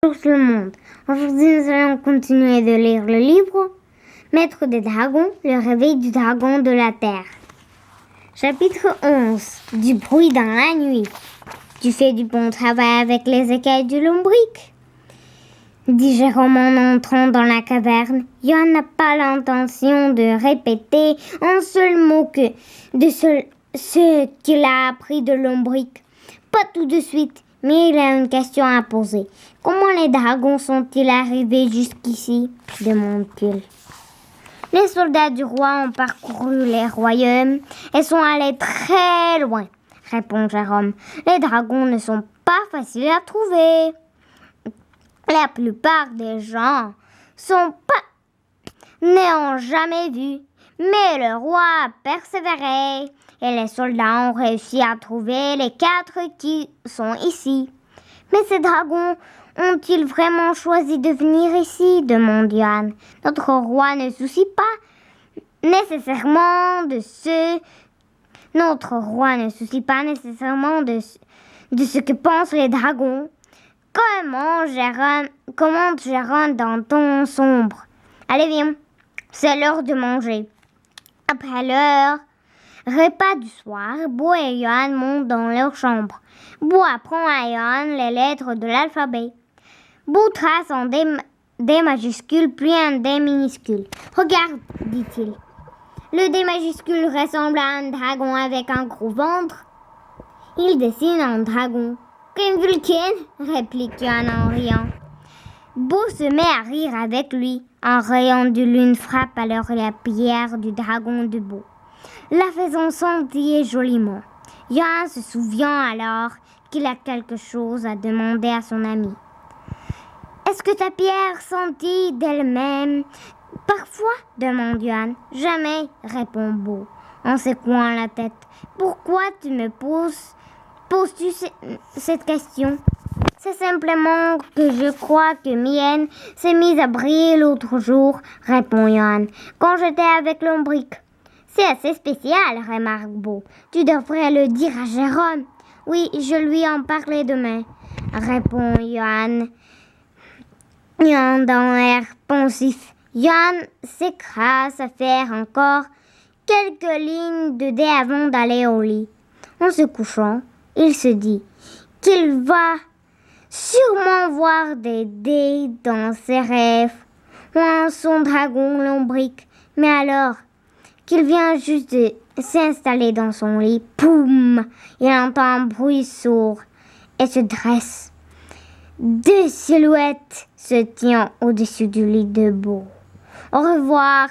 Bonjour tout le monde. Aujourd'hui, nous allons continuer de lire le livre Maître des dragons, le réveil du dragon de la terre. Chapitre 11. Du bruit dans la nuit. Tu fais du bon travail avec les écailles du lombric, dit Jérôme en entrant dans la caverne. Johan n'a pas l'intention de répéter un seul mot que de ce qu'il a appris de lombric. Pas tout de suite, mais il a une question à poser. Comment les dragons sont-ils arrivés jusqu'ici? Demande-t-il. Les soldats du roi ont parcouru les royaumes et sont allés très loin, répond Jérôme. Les dragons ne sont pas faciles à trouver. La plupart des gens n'ont jamais vu, mais le roi a persévéré et les soldats ont réussi à trouver les 4 qui sont ici. Mais ces dragons ont-ils vraiment choisi de venir ici? Demande Johan. Notre roi ne soucie pas nécessairement de ce que pensent les dragons. Comment Jérôme dans ton sombre? Allez, viens, c'est l'heure de manger. Après l'heure repas du soir, Bo et Johan montent dans leur chambre. Bo apprend à Johan les lettres de l'alphabet. Bo trace en D majuscule puis un D minuscule. Regarde, dit-il. Le D majuscule ressemble à un dragon avec un gros ventre. Il dessine un dragon. Comme Vulcain, réplique Johan en riant. Bo se met à rire avec lui. Un rayon de lune frappe alors la pierre du dragon de Bo, la faisant scintiller joliment. Johan se souvient alors qu'il a quelque chose à demander à son ami. « Est-ce que ta pierre scintille d'elle-même ?»« Parfois, demande Johan. »« Jamais, répond Bo, en secouant la tête. »« Pourquoi tu me poses-tu cette question ?»« C'est simplement que je crois que mienne s'est mise à briller l'autre jour, répond Johan, quand j'étais avec lombric. »« C'est assez spécial, remarque Bo. Tu devrais le dire à Jérôme. »« Oui, je lui en parlerai demain, répond Johan d'un air pensif. Johan s'écrase à faire encore quelques lignes de dés avant d'aller au lit. En se couchant, il se dit qu'il va sûrement voir des dés dans ses rêves ou son dragon lombric. Mais alors qu'il vient juste de s'installer dans son lit, poum, il entend un bruit sourd et se dresse. 2 silhouettes se tiennent au-dessus du lit de Bo. Au revoir.